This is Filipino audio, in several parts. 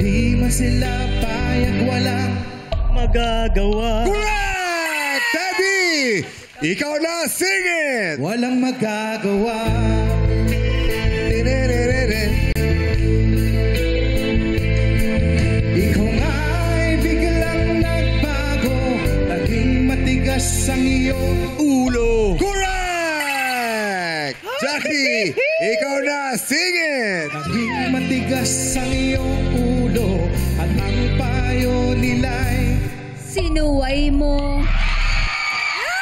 Di man sila payag, walang magagawa. Correct! Teddy! Ikaw na, sing it! Walang magagawa. Ikaw nga ay biglang nagbago, naging matigas ang iyong ulo. Correct! Jackie, ikaw na, sing it! Naging matigas ang iyong ulo, at ang payo nila'y Sinuway mo.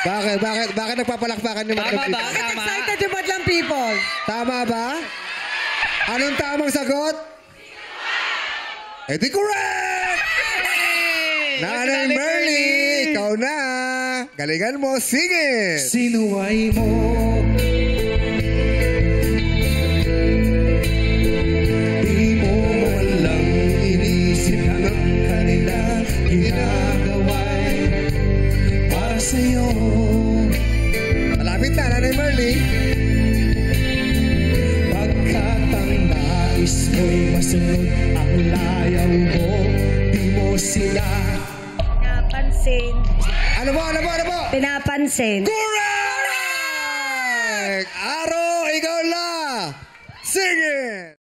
Bakit nagpapalakpakan yung mga people? Tama. Excited yung Madlang people. Tama ba? Anong tamang sagot? Eh di correct! Nanay Merly, ikaw na. Galingan mo, sing it! sinuway mo. Di mo man lang inisip ng kanilang ginagawa'y para sa'yo. Malapit na, Nanay Merly. Pagkat ang nais mo'y masunod ang layaw mo, di mo sila Pinapansin. Ano po? Pinapansin. Correct! Aro, ikaw na. Sing it!